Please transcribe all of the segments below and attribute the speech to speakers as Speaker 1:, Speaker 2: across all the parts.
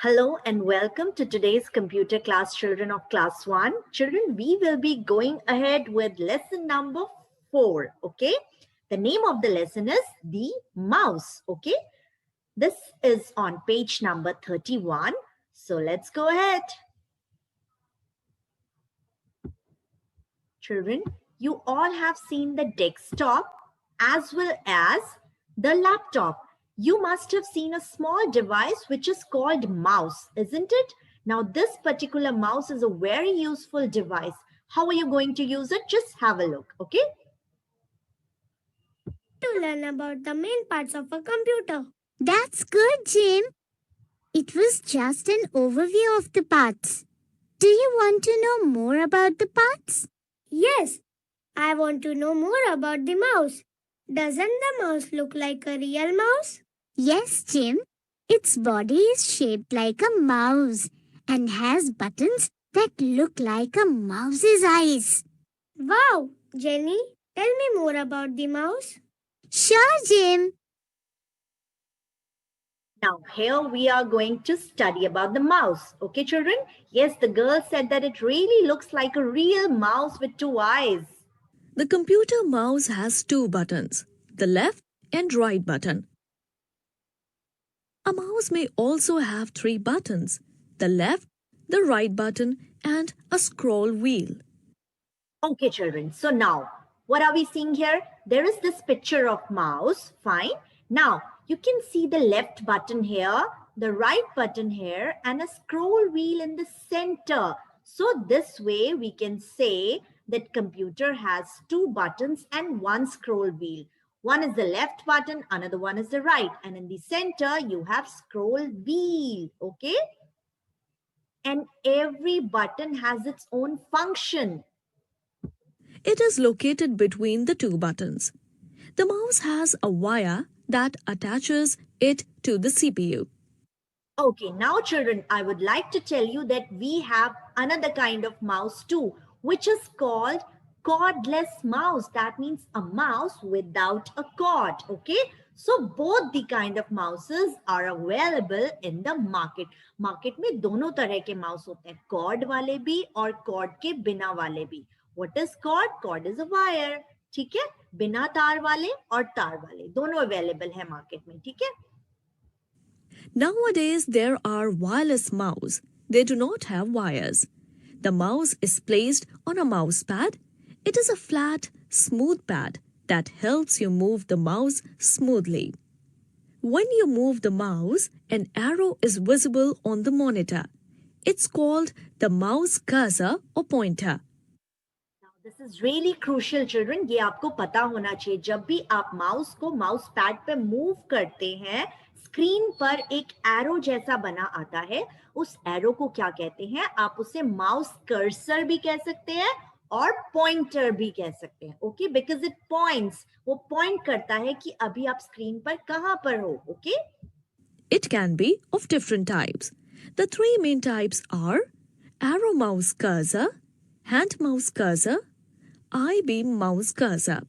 Speaker 1: Hello and welcome to today's computer class, children of class 1. Children, we will be going ahead with lesson number 4, okay? The name of the lesson is the mouse, okay? This is on page number 31. So let's go ahead. Children, you all have seen the desktop as well as the laptop. You must have seen a small device which is called mouse, isn't it? Now, this particular mouse is a very useful device. How are you going to use it? Just have a look, okay?
Speaker 2: To learn about the main parts of a computer.
Speaker 3: That's good, Jim. It was just an overview of the parts. Do you want to know more about the parts?
Speaker 2: Yes, I want to know more about the mouse. Doesn't the mouse look like a real mouse?
Speaker 3: Yes, Jim. Its body is shaped like a mouse and has buttons that look like a mouse's eyes.
Speaker 2: Wow, Jenny, tell me more about the mouse.
Speaker 3: Sure, Jim.
Speaker 1: Now, here we are going to study about the mouse. Okay, children? Yes, the girl said that it really looks like a real mouse with 2 eyes.
Speaker 4: The computer mouse has 2 buttons, the left and right button. A mouse may also have 3 buttons, the left, the right button, and a scroll wheel.
Speaker 1: Okay, children. So now, what are we seeing here? There is this picture of mouse. Fine. Now, you can see the left button here, the right button here, and a scroll wheel in the center. So this way, we can say that computer has 2 buttons and 1 scroll wheel. One is the left button, another one is the right. And in the center, you have scroll wheel. Okay? And every button has its own function.
Speaker 4: It is located between the 2 buttons. The mouse has a wire that attaches it to the CPU.
Speaker 1: Okay, now children, I would like to tell you that we have another kind of mouse too, which is called cordless mouse. That means a mouse without a cord, okay? So both the kind of mouses are available in the market. Market में दोनों तरह के mouse होते हैं, cord वाले भी और cord के बिना वाले भी. What is cord? Cord is a wire, ठीक है? बिना तार वाले और तार वाले दोनों available है market में, ठीक है?
Speaker 4: Nowadays, there are wireless mouse. They do not have wires. The mouse is placed on a mouse pad. It is a flat, smooth pad that helps you move the mouse smoothly. When you move the mouse, an arrow is visible on the monitor. It's called the mouse cursor or pointer.
Speaker 1: This is really crucial, children. ये आपको पता होना चाहिए. जब भी आप mouse को mouse pad पे मूव करते हैं, स्क्रीन पर एक एरो जैसा बना आता है. उस एरो को क्या कहते हैं? आप उसे माउस कर्सर भी कह सकते हैं और पॉइंटर भी कह सकते हैं. Okay, because it points. वो पॉइंट करता है कि अभी आप स्क्रीन पर कहां पर हो. Okay.
Speaker 4: It can be of different types. The 3 main types are arrow mouse cursor, hand mouse cursor, I-beam mouse cursor.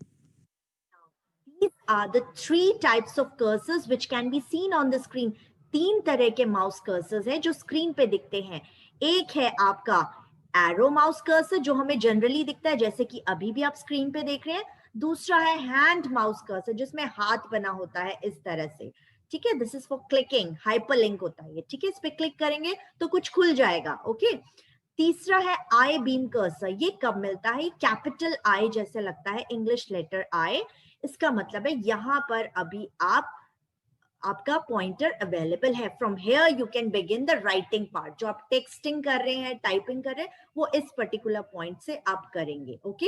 Speaker 1: These are the 3 types of cursors which can be seen on the screen. 3 तरह के mouse cursors हैं जो screen पे दिखते हैं. एक है आपका एरो माउस कर्सर जो हमें जनरली दिखता है, जैसे कि अभी भी आप स्क्रीन पे देख रहे हैं. दूसरा है हैंड माउस कर्सर जिसमें हाथ बना होता है इस तरह से. ठीक है, this is for clicking, hyperlink होता है ये. ठीक है, इस पे क्लिक करेंगे तो कुछ खुल जाएगा. ओके. तीसरा है आई बीम कर्सर. ये कब मिलता है? कैपिटल आई जैसे लगता है, इंग्लिश लेटर आई. इसका मतलब है यहाँ पर अभी आपका पॉइंटर अवेलेबल है. From here you can begin the writing part. जो आप टेक्सटिंग कर रहे हैं, टाइपिंग कर रहे हैं, वो इस पर्टिकुलर पॉइंट से आप करेंगे. Okay.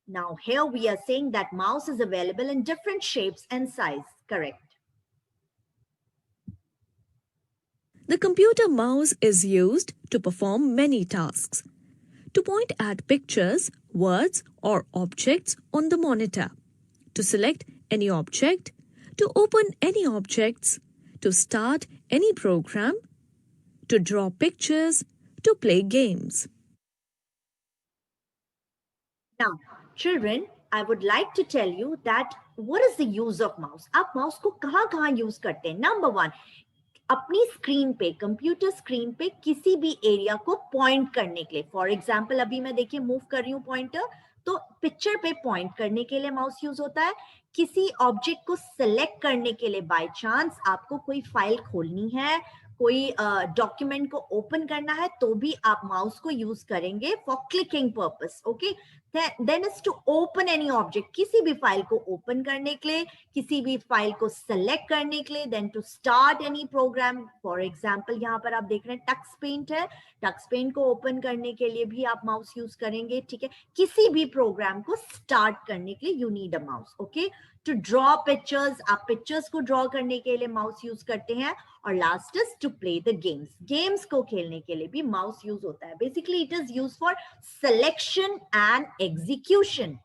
Speaker 1: Now here we are saying that mouse is available in different shapes and size. Correct.
Speaker 4: The computer mouse is used to perform many tasks. To point at pictures, words, or objects on the monitor. To select any object. To open any objects. To start any program. To draw pictures. To play games.
Speaker 1: Now, children, I would like to tell you that what is the use of mouse? आप mouse को कहाँ use करते हैं? Number 1, अपनी screen पे, computer screen पे किसी भी एरिया को पॉइंट करने के लिए, फॉर एग्जाम्पल अभी मैं देखिए मूव कर रही हूँ पॉइंटर, तो पिक्चर पे पॉइंट करने के लिए माउस यूज होता है। किसी ऑब्जेक्ट को सिलेक्ट करने के लिए, बाय चांस आपको कोई फाइल खोलनी है, कोई डॉक्यूमेंट को ओपन करना है, तो भी आप माउस को यूज करेंगे for clicking purpose. Okay, then is to open any object, किसी भी फाइल को ओपन करने के लिए, किसी भी फाइल को सेलेक्ट करने के लिए, then to start any program. For example यहाँ पर आप देख रहे हैं टक्स पेंट है, टक्स पेंट को ओपन करने के लिए भी आप माउस यूज करेंगे। ठीक है, किसी भी प्रोग्राम को स्टार्ट करने के लिए you need a mouse. Okay, to draw pictures, आप पिक्चर्स को ड्रॉ करने के लिए माउस यूज करते हैं। और last is to play the games, games को खेलने के लिए भी माउस यूज होता है। Basically it is use for selection and execution,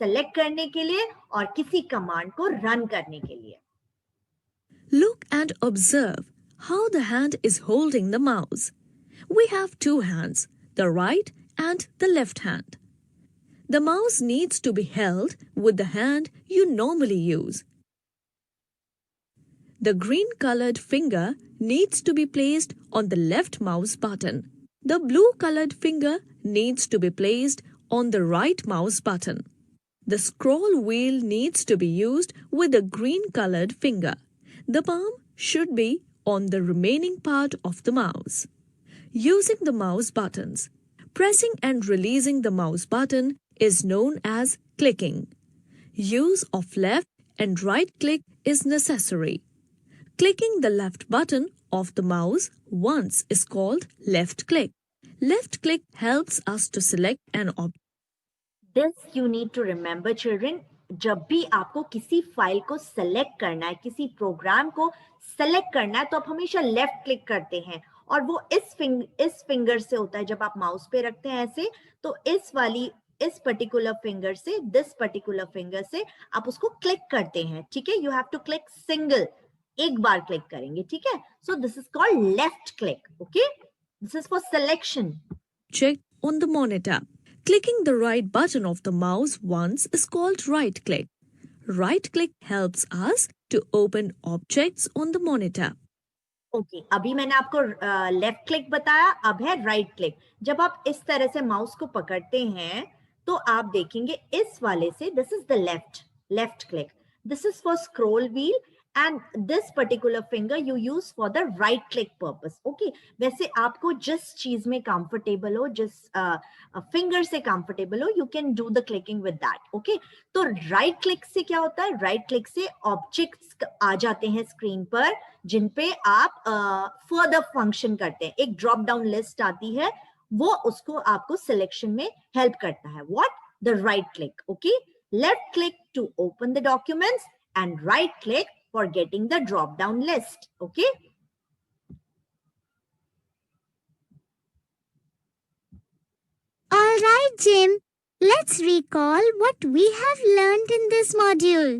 Speaker 1: select करने के लिए और किसी कमांड को रन करने के लिए।
Speaker 4: Look and observe how the hand is holding the mouse. We have two hands, the right and the left hand. The mouse needs to be held with the hand you normally use. The green colored finger needs to be placed on the left mouse button. The blue colored finger needs to be placed on the right mouse button. The scroll wheel needs to be used with the green colored finger. The palm should be on the remaining part of the mouse. Using the mouse buttons. Pressing and releasing the mouse button is known as clicking. Use of left and right click is necessary. Clicking the left button of the mouse once is called left click. Left click helps us to select an object.
Speaker 1: This you need to remember children, जब भी आपको किसी file को select करना है, किसी programme को select करना है, तो आप हमेशा लेफ्ट क्लिक करते हैं और वो इस फिंगर से होता है। जब आप माउस पे रखते हैं ऐसे, तो इस पर्टिकुलर फिंगर से, दिस पर्टिकुलर फिंगर से आप उसको क्लिक करते हैं। ठीक है, you have to click single, एक बार क्लिक करेंगे। ठीक है, so this is called left click. Okay, this is for selection.
Speaker 4: Check on the monitor. Clicking the right button of the mouse once is called right click. Right click helps us to open objects on the monitor.
Speaker 1: Okay, अभी मैंने आपको left click बताया, अब है right click. जब आप इस तरह से माउस को पकड़ते हैं तो आप देखेंगे इस वाले से, this is the left click, this is for scroll wheel and this particular finger you use for the right click purpose. Okay, वैसे आपको जिस चीज में कंफर्टेबल हो, जिस फिंगर से कंफर्टेबल हो, you can do the clicking with that. Okay, तो राइट क्लिक से क्या होता है, राइट क्लिक से ऑब्जेक्ट्स आ जाते हैं स्क्रीन पर जिन पे आप फर्दर फंक्शन करते हैं। एक ड्रॉप डाउन लिस्ट आती है, वो उसको आपको सिलेक्शन में हेल्प करता है। What? The right click. Okay, left click to open the documents and right click for getting the drop down list. Okay,
Speaker 3: All right, Jim. Let's recall what we have learned in this module.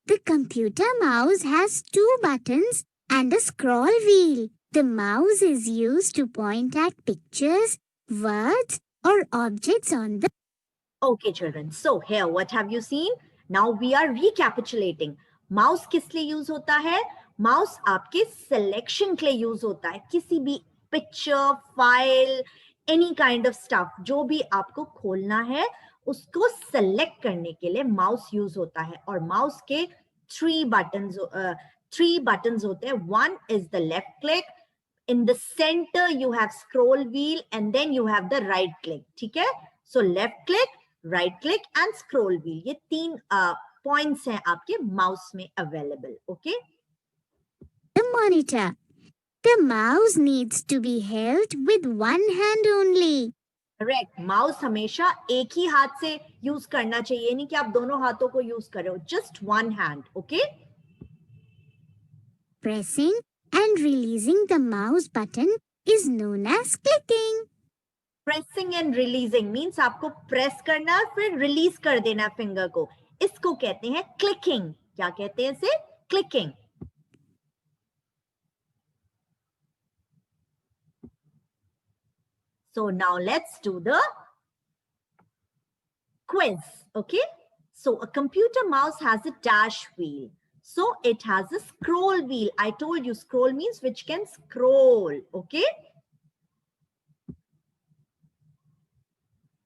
Speaker 3: The computer mouse has two buttons and a scroll wheel. The mouse is used to point at pictures, words, or objects on the.
Speaker 1: okay children, so here what have you seen? Now we are recapitulating. Mouse किस लिए use होता है? Mouse आपके selection के लिए use होता है। किसी भी picture, file, any kind of stuff, जो भी आपको खोलना है उसको सेलेक्ट करने के लिए माउस यूज होता है। और माउस के थ्री बटन्स होते हैं। One is the left click, in the centre you have scroll wheel and then you have the right click. ठीक है, so left click, right click and scroll wheel, ये तीन पॉइंट्स हैं आपके mouse में available. Okay,
Speaker 3: The monitor. The mouse needs to be held with one hand only.
Speaker 1: Correct, mouse हमेशा एक ही हाथ से यूज करना चाहिए, नहीं कि आप दोनों हाथों को यूज करो, just one hand. Okay,
Speaker 3: Pressing and releasing the mouse button is known as clicking.
Speaker 1: Pressing and releasing means आपको प्रेस करना फिर रिलीज कर देना फिंगर को, इसको कहते हैं क्लिकिंग। क्या कहते हैं इसे? Clicking. So now let's do the quiz. Okay, so a computer mouse has a dash wheel. So it has a scroll wheel. I told you scroll means which can scroll. Okay.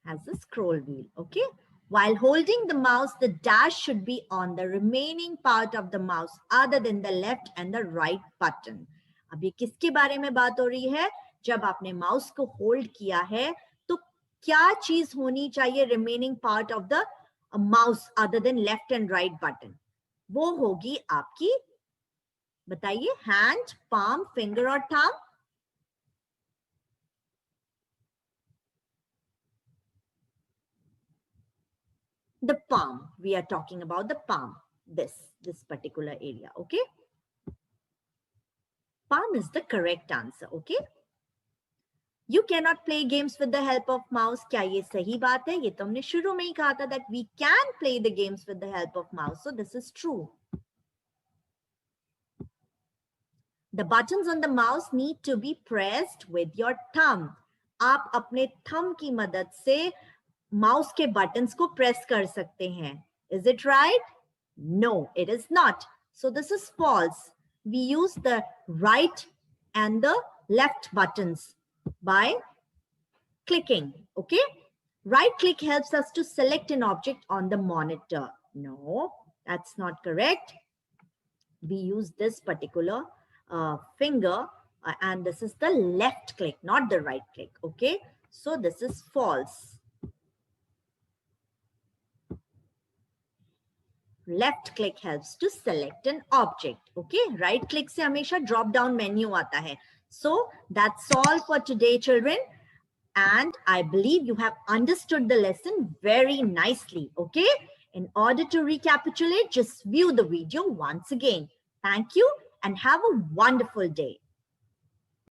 Speaker 1: Has a scroll wheel. Okay. While holding the mouse, the dash should be on the remaining part of the mouse other than the left and the right button. अब ये किसके बारे में बात हो रही है? जब आपने माउस को होल्ड किया है तो क्या चीज होनी चाहिए remaining part of the mouse other than left and right button? वो होगी आपकी, बताइए, हैंड, पाम, फिंगर और thumb. The palm. We are talking about the palm. This particular area. Okay. Palm is the correct answer. Okay. You cannot play games with the help of mouse. क्या ये सही बात है? ये तो हमने शुरू में ही कहा था that we can play the games with the help of mouse. So this is true. The buttons on the mouse need to be pressed with your thumb. आप अपने thumb की मदद से माउस के बटन्स को प्रेस कर सकते हैं. Is it right? No, it is not. So this is false. We use the right and the left buttons by clicking. Okay. Right click helps us to select an object on the monitor. No, that's not correct. We use this particular finger and this is the left click, not the right click. Okay. So this is false. Left click helps to select an object. Okay. Right click से हमेशा drop down menu आता है. So that's all for today, children. And I believe you have understood the lesson very nicely. Okay. In order to recapitulate, just view the video once again. Thank you and have a wonderful day.